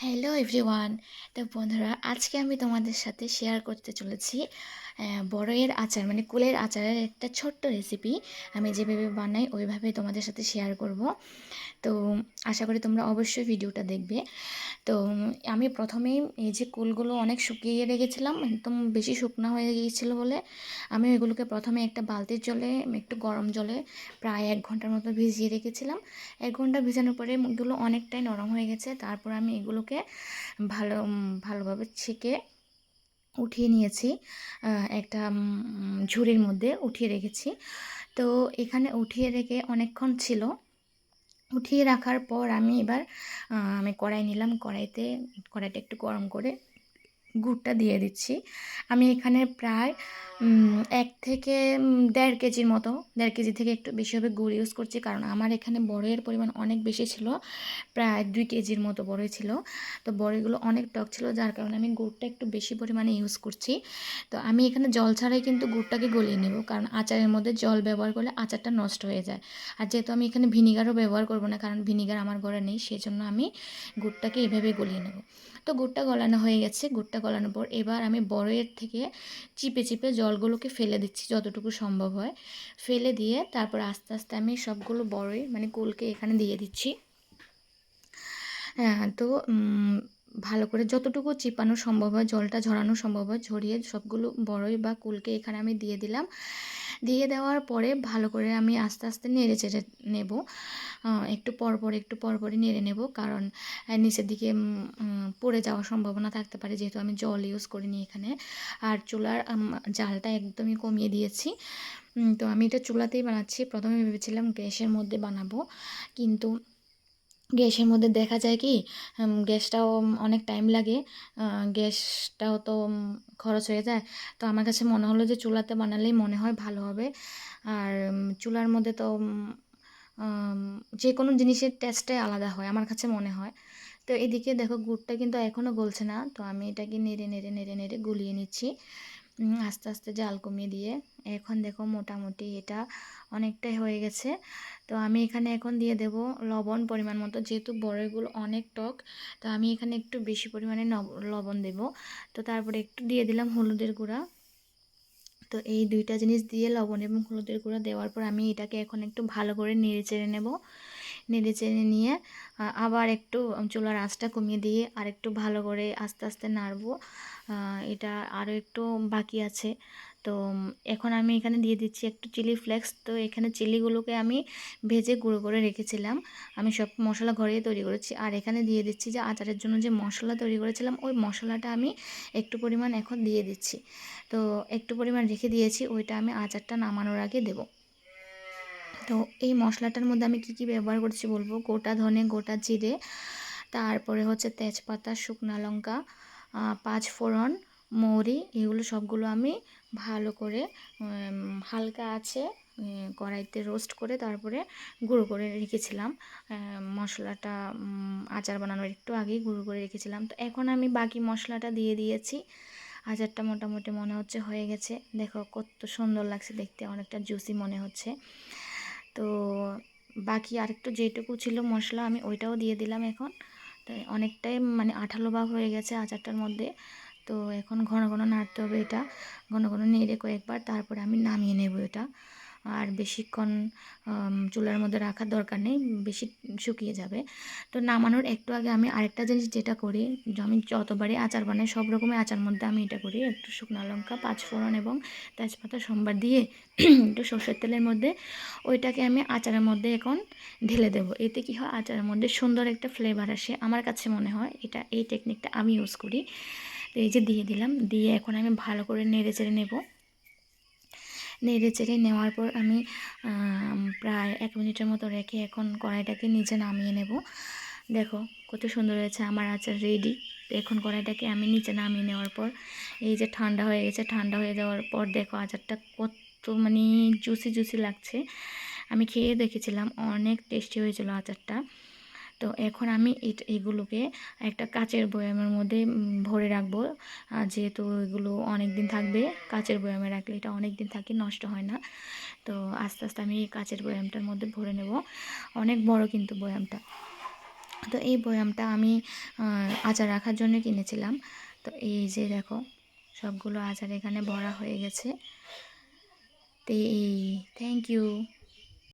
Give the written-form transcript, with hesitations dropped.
Hello everyone. তো বন্ধুরা, আজকে আমি তোমাদের সাথে শেয়ার করতে চলেছি বড়ইয়ের আচার মানে কুলের আচারের একটা ছোট্ট রেসিপি। আমি যেভাবে বানাই ওইভাবে তোমাদের সাথে শেয়ার করব। তো আশা করি তোমরা অবশ্যই ভিডিওটা দেখবে। তো আমি প্রথমেই এই যে কুলগুলো অনেক শুকিয়ে রেখেছিলাম, একদম বেশি শুকনো হয়ে গিয়েছিল বলে আমি ওইগুলোকে প্রথমে একটা বালতির জলে একটু গরম জলে প্রায় 1 ঘন্টার মতো ভিজিয়ে রেখেছিলাম। 1 ঘন্টা ভিজানোর পরে এগুলো অনেকটাই নরম হয়ে গেছে। তারপর আমি এগুলোকে ভালোভাবে ছেঁকে উঠিয়ে নিয়েছি। একটা ঝুড়ির মধ্যে উঠিয়ে রেখেছি। তো এখানে উঠিয়ে রেখে অনেকক্ষণ ছিল। উঠিয়ে রাখার পর আমি এবার আমি কড়াই নিলাম। কড়াইটা একটু গরম করে গুড়টা দিয়ে দিচ্ছি। আমি এখানে প্রায় 1 থেকে 1.5 কেজির মতো, 1.5 কেজি থেকে একটু বেশি হবে গুড় ইউজ করছি, কারণ আমার এখানে বড়ইয়ের পরিমাণ অনেক বেশি ছিল। প্রায় 2 কেজির মতো বড়ই ছিল। তো বড়ইগুলো অনেক টক ছিল, যার কারণে আমি গুড়টা একটু বেশি পরিমাণে ইউজ করছি। তো আমি এখানে জল ছাড়াই কিন্তু গুড়টাকে গলিয়ে নেব, কারণ আচারের মধ্যে জল ব্যবহার করলে আচারটা নষ্ট হয়ে যায়। আর যেহেতু আমি এখানে ভিনিগারও ব্যবহার করব না, কারণ ভিনিগার আমার ঘরে নেই, সেই জন্য আমি গুড়টাকে এভাবে গলিয়ে নেব। তো গুড়টা গলানো হয়ে গেছে। গুড়টা গলানোর পর এবার আমি বড়ইয়ের থেকে চিপে চিপে জলগুলোকে ফেলে দিচ্ছি যতটুকু সম্ভব হয়। ফেলে দিয়ে তারপর আস্তে আস্তে আমি সবগুলো বড়ই মানে কুলকে এখানে দিয়ে দিচ্ছি। হ্যাঁ, তো ভালো করে যতটুকু চিপানো সম্ভব হয়, জলটা ঝরানো সম্ভব হয়, ঝরিয়ে সবগুলো বড়ই বা কুলকে এখানে আমি দিয়ে দিলাম। দিয়ে দেওয়ার পরে ভালো করে আমি আস্তে আস্তে নেড়ে চেড়ে নেব। একটু পরপরই নেড়ে নেব, কারণ নিচের দিকে পড়ে যাওয়ার সম্ভাবনা থাকতে পারে, যেহেতু আমি জল ইউজ করিনি এখানে। আর চুলার জালটা একদমই কমিয়ে দিয়েছি। তো আমি এটা চুলাতেই বানাচ্ছি। প্রথমে ভেবেছিলাম গ্যাসের মধ্যে বানাবো, কিন্তু গ্যাসের মধ্যে দেখা যায় কি গ্যাসটাও অনেক টাইম লাগে। গ্যাসটাও তো খরচ হয়ে যায়। তো আমার কাছে মনে হলো যে চুলাতে বানালেই মনে হয় ভালো হবে। আর চুলার মধ্যে তো আম যে কোনো জিনিসের টেস্টটাই আলাদা হয় আমার কাছে মনে হয়। তো এদিকে দেখো গুড়টা কিন্তু এখনও গলছে না। তো আমি এটাকে নেড়ে গুলিয়ে নিচ্ছি আস্তে আস্তে জাল কমিয়ে দিয়ে। এখন দেখো মোটামুটি এটা অনেকটাই হয়ে গেছে। তো আমি এখানে এখন দিয়ে দেব লবণ পরিমাণ মতো, যেহেতু বড়ইগুলো অনেক টক। তো আমি এখানে একটু বেশি পরিমাণে লবণ দেব। তো তারপরে একটু দিয়ে দিলাম হলুদের গুঁড়া। তো এই দুইটা জিনিস দিয়ে লবণ এবং হলুদের গুঁড়া দেওয়ার পর আমি এটাকে এখন একটু ভালো করে নেড়ে চেড়ে নেব। নেড়ে চেড়ে নিয়ে আবার একটু চুলার আঁচটা কমিয়ে দিয়ে আর একটু ভালো করে আস্তে আস্তে নাড়বো। এটা আরও একটু বাকি আছে। তো এখন আমি এখানে দিয়ে দিচ্ছি একটু চিলি ফ্লেক্স। তো এখানে চিলিগুলোকে আমি ভেজে গুঁড়ো করে রেখেছিলাম। আমি সব মশলা ঘরেই তৈরি করেছি। আর এখানে দিয়ে দিচ্ছি যে আচারের জন্য যে মশলা তৈরি করেছিলাম, ওই মশলাটা আমি একটু পরিমাণ এখন দিয়ে দিচ্ছি। তো একটু পরিমাণ রেখে দিয়েছি, ওইটা আমি আচারটা নামানোর আগে দেব। তো এই মশলাটার মধ্যে আমি কি ব্যবহার করছি বলবো। গোটা ধনে, গোটা জিরে, তারপরে হচ্ছে তেজপাতা, শুকনো লঙ্কা, 5 ফোড়ন, মৌরি, এগুলো সবগুলো আমি ভালো করে হালকা আছে কড়াইতে রোস্ট করে তারপরে গুঁড়ো করে রেখেছিলাম। মশলাটা আচার বানানোর একটু আগেই গুঁড়ো করে রেখেছিলাম। তো এখন আমি বাকি মশলাটা দিয়ে দিয়েছি। আচারটা মোটামুটি মনে হচ্ছে হয়ে গেছে। দেখো কত সুন্দর লাগছে দেখতে, অনেকটা জুসি মনে হচ্ছে। তো বাকি আরেকটু যেটুকু ছিল মশলা আমি ওইটাও দিয়ে দিলাম এখন। তো অনেকটাই মানে আঠালো ভাব হয়ে গেছে আচারটার মধ্যে। তো এখন ঘন ঘন নাড়তে হবে এটা। ঘন ঘন নেড়ে কয়েকবার তারপরে আমি নামিয়ে নেব এটা। আর বেশিক্ষণ চুলার মধ্যে রাখার দরকার নেই, বেশি শুকিয়ে যাবে। তো নামানোর একটু আগে আমি আরেকটা জিনিস যেটা করি, আমি যতবারই আচার বানাই সব রকমের আচার মধ্যে আমি এটা করি, একটু শুকনো লঙ্কা, 5 ফোড়ন এবং তেজপাতা সম্বার দিয়ে একটু সর্ষের তেলের মধ্যে ওইটাকে আমি আচারের মধ্যে এখন ঢেলে দেবো। এতে কি হয়, আচারের মধ্যে সুন্দর একটা ফ্লেভার আসে আমার কাছে মনে হয়। এই টেকনিকটা আমি ইউজ করি। তো এই যে দিয়ে দিলাম, দিয়ে এখন আমি ভালো করে নেড়ে চেড়ে নেব। নেড়ে চেড়ে নেওয়ার পর আমি প্রায় 1 মিনিটের মতো রেখে এখন কড়াইটাকে নিচে নামিয়ে নেব। দেখো কত সুন্দর হয়েছে আমার আচার রেডি। এখন কড়াইটাকে আমি নিচে নামিয়ে নেওয়ার পর এই যে ঠান্ডা হয়ে গেছে, ঠান্ডা হয়ে যাওয়ার পর দেখো আচারটা কত মানে জুসি জুসি লাগছে। আমি খেয়ে দেখেছিলাম, অনেক টেস্টি হয়েছিল আচারটা। তো এখন আমি এগুলোকে একটা কাচের বয়ামের মধ্যে ভরে রাখবো। যেহেতু এগুলো অনেক দিন থাকবে, কাচের বয়ামে রাখলে এটা অনেক দিন থাকে, নষ্ট হয় না। তো আস্তে আস্তে আমি কাচের বয়ামটার মধ্যে ভরে নেব। অনেক বড় কিন্তু বয়ামটা। তো এই বয়ামটা আমি আচার রাখার জন্য কিনেছিলাম। তো এই যে দেখো সবগুলো আচার এখানে ভরা হয়ে গেছে। তো এই থ্যাংক ইউ।